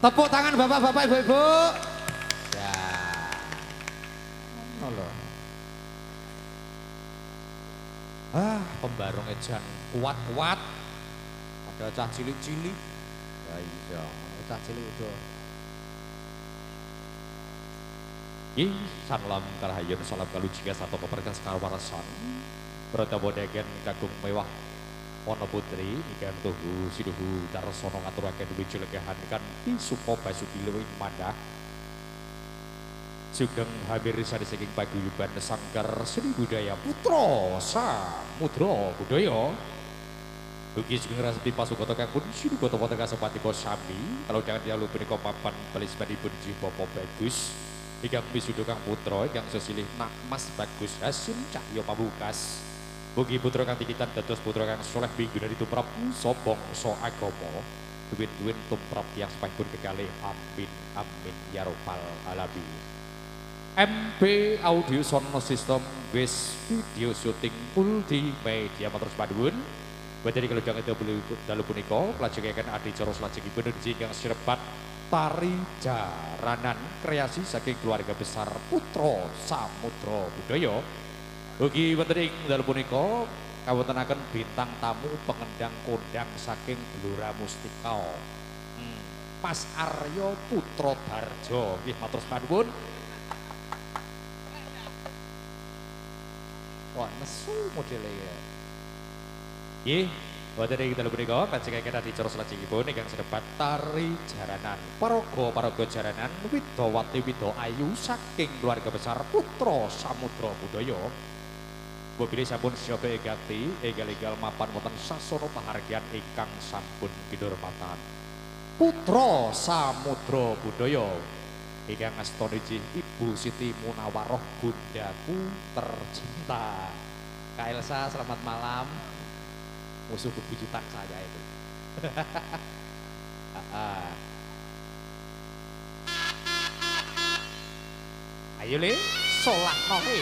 Tepuk tangan bapak-bapak ibu-ibu. Ya. Halo. Pembarong ejan kuat-kuat. Ada cah cilik-cilik. Ya iya, cah cilik udah. Salam karahayun, salam kalujiga satu peperkas karwarasan. Bertemu dengan kagung mewah Ono putri ikan tuhu siduhu darsono ngaturaken nuju legahan kanthi supa basuki luwih mandah. Sugeng hampir sari saking paguyuban sangkar seni budaya putra samudra budaya. Ugi sugeng rasepi pasukata kakun sidu kota-kota kasepati kosami. Kalau jangan dialu punika papan balismanipun Jipopo bagus. Ikang wisuda kang putra ingkang sesilih nak Mas Bagus Hasim Cahyo Pamungkas. Mugi putra kang tikitan dados putra kang soleh minggu dari tumrap sobong so agama. Duwin-duwin tumrap yang sepahipun kekalih amin amin ya rabbal alamin. MP Audio Sound System wis video syuting multimedia matur paduwun. Badhe kelejang itu dalu punika lajengaken adicara salajengipun ingkang sirepat tari jaranan kreasi saking keluarga besar Putra Samudra Budaya. Ugi wonten ing dalu punika kawontenaken bintang tamu pengendang kondang saking Blora Mustika. Mas Aryo Putra Darjo nggih matur panuwun. Wah, nesu modele ya. Nggih, wonten ing dalu punika lajengaken adicara salajengipun ingkang sedepat tari jaranan. Paraga jaranan Widawati Widawayu saking keluarga besar Putra Samudra Budaya. Mobil sampun siaga egati, egal-egal mapan wonten sasana pahargyan ingkang sampun kinurmatan. Putra Samudra Budaya ingkang astana Ibu Siti Munawaroh bundaku tercinta. Kak Elsa, selamat malam. Musuh kebujutan saya itu. Ayo le, solak nohe.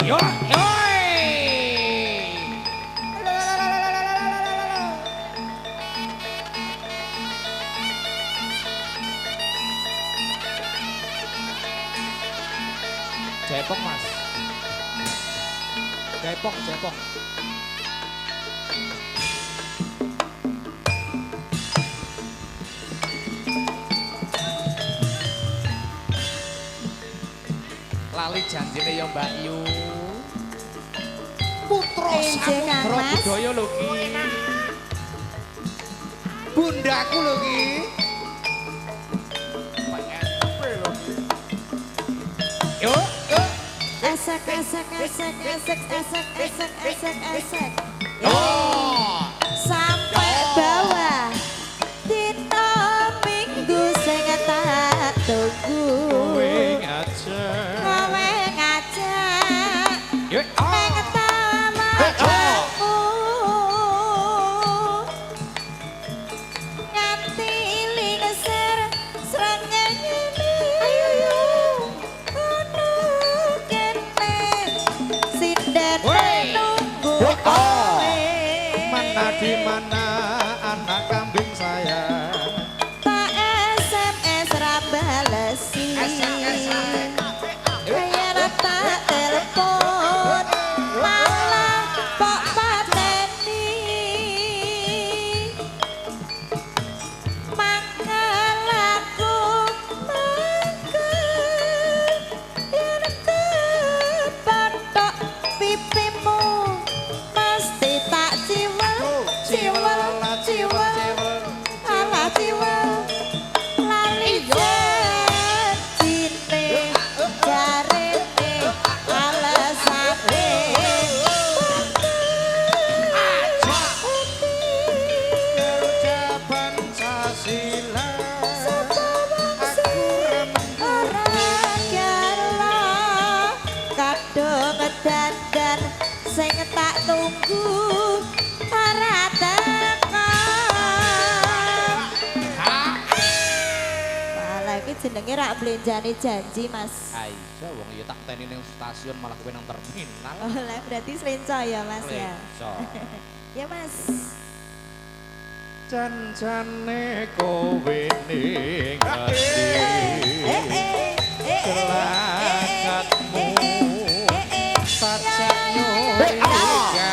Yo, yoi. Cepong mas. Cepong. Lali janjine ya Mbak Yu. Putra Samudra Budaya lho ki. Bundaku lho ki. Yo. Esek. Oh. Sampai bawah. Dino minggu sing tak tunggu. Kowe ngajak. Kowe ngajak. Yo, Ning tamanmu. Nganti lingsir srengenge. Ayo. Ono kene. Sinden Wey. nunggu Oh. kowe. Mana di mana anak kambing saya? Tak SMS ra balesi. Kaya tak telepon malah kok pateni. Mangkel aku yen kepatok pipimu mesti tak ciwel ala ciwel lali janjine jarene alasane Garuda Pancasila. Aku ora gelo kadung dandan sing tak tunggu ora teko. Malah iki jenenge rak blenjane janji Mas. Aisyah wong ya tak teni ning stasiun malah kowe nang terminal. Oh lah berarti selenco ya Mas ya. Lenco. Ya Mas. Janjane kowe ning ati. Celacatmu sajak nyurigane.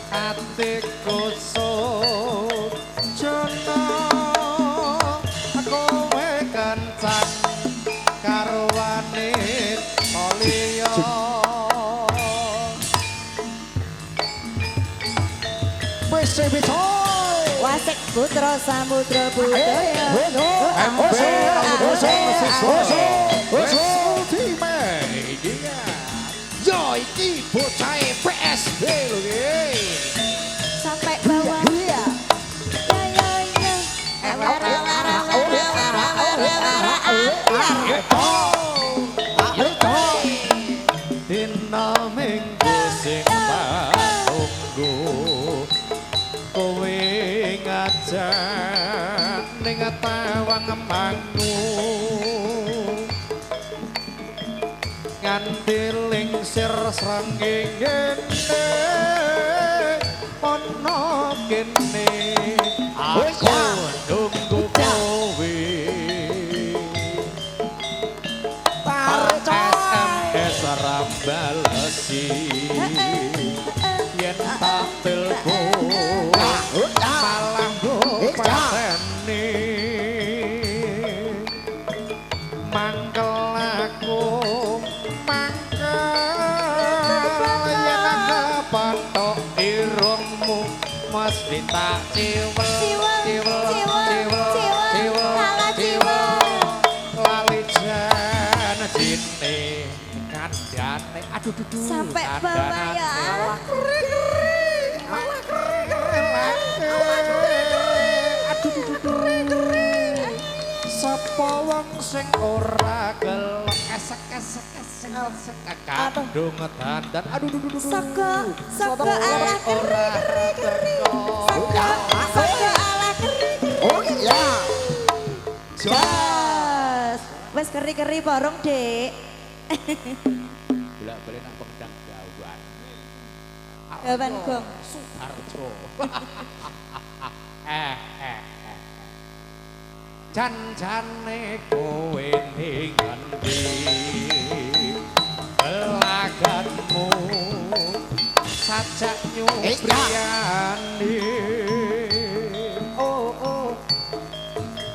Atiku sojono kowe kencan karo wanita liya. Wis Wasik putra samudra budaya. Yo iki bocahe PSB lho iki. Sampai bawah. Ya. Dina minggu sing tak tunggu kowe ngajak ning tawang mangku nganti lingsir srengenge ana kene aku nunggu kowe SMS ra balesi yen tak telepon malah pateni mangkel aku yen aku patok irungmu mesti tak lali janjine kandhane aduh dudu Sampai bawah ya. Sapa wong sing ora gelem esek-esek kadung dandan aduh dudu Saka ala keri. Saka ala keri. Oh iya Jos. Wes keri-keri bareng, Dek. Bolak-balik nang pengdang gawan. Gawan gong. Suharjo. Jan-jane kowe ning endi gelaganmu sajak nyubriyani oh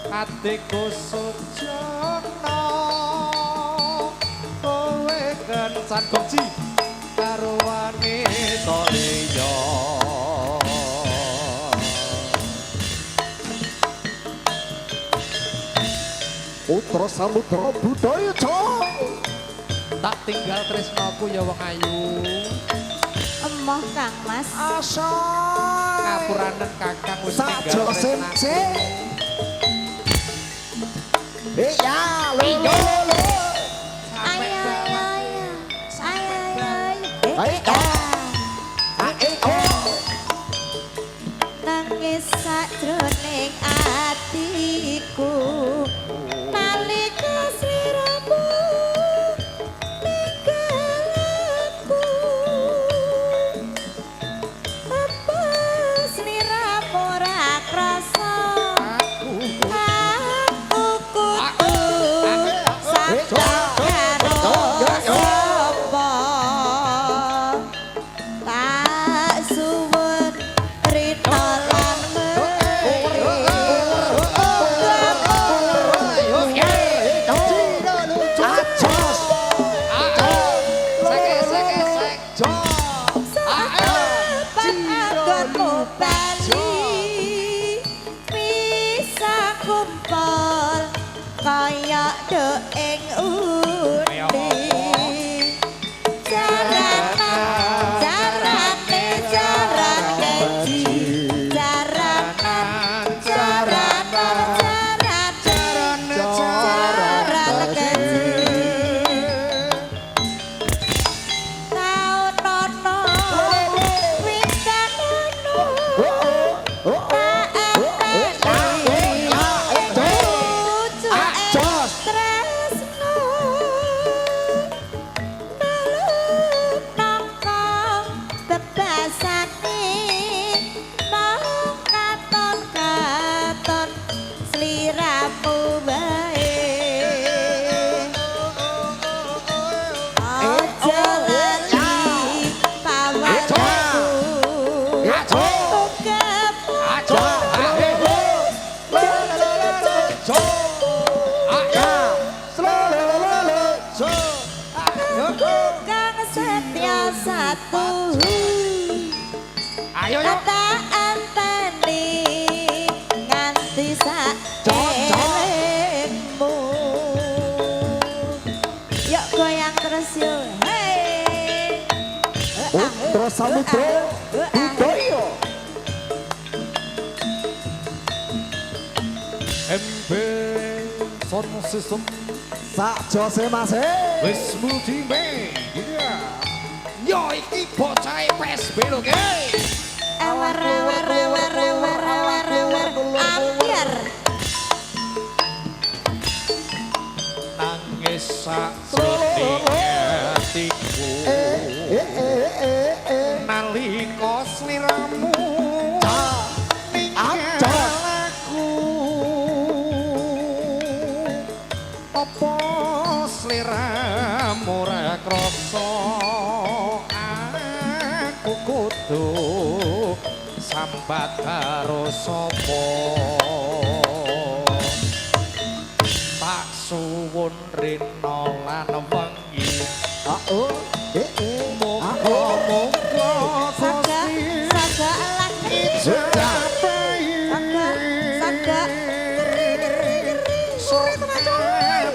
atiku sujono kowe kencan gongji karo wanita liya Putra Samudra Budaya tak tinggal tresnaku ya wong ayu Emoh Kang Mas. Asa ngapuranen kakang wis tinggal tresnaku ya lo Ayo ayo nangis sakjroning atiku nalika sliramu ninggalku apa sliramu ora krasa aku kudu sadar karo sapa tak suwun rita lan kaya doeng undi jaran keji jaran keji taun nono windan nono satu ayo kata anteni nganti sak elengmu yuk goyang terus yuk hei Putra Samudra Budaya embe son sistem sak jose mase wis multimedia yo iki bocah PSB lho guys awar ambiar nangis sakjroning atiku nalika sliramu ninggalku apa sliramu ora krasa aku kudu sambat karo sapa tak suwun rina lan wengi monggo saga lagi saga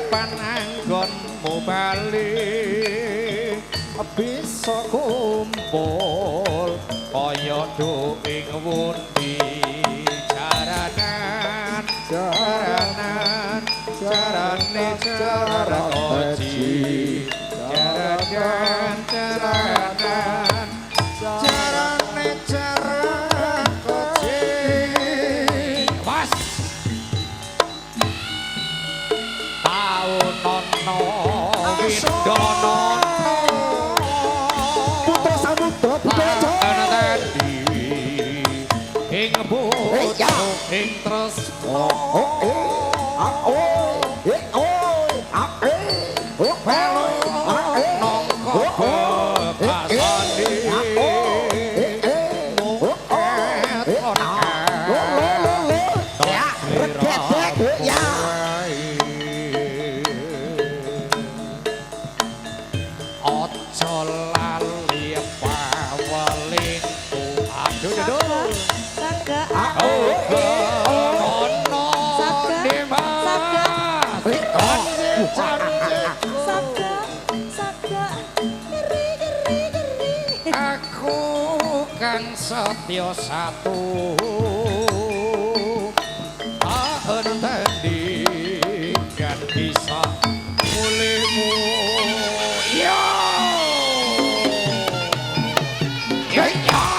pananggonmu bali bisa kumpul kaya doing wundi jaranan jarane jaran oji jaranan jarane jaran oji was taun windono putra samudra budaya ana tadi ing putra ing tresna Ojo lali paweling aduh aduh Saga. Ogo ono Dimas Saga. Saga. Geri. Aku kan setya satu tandingan bisa mulihmu yo ya ya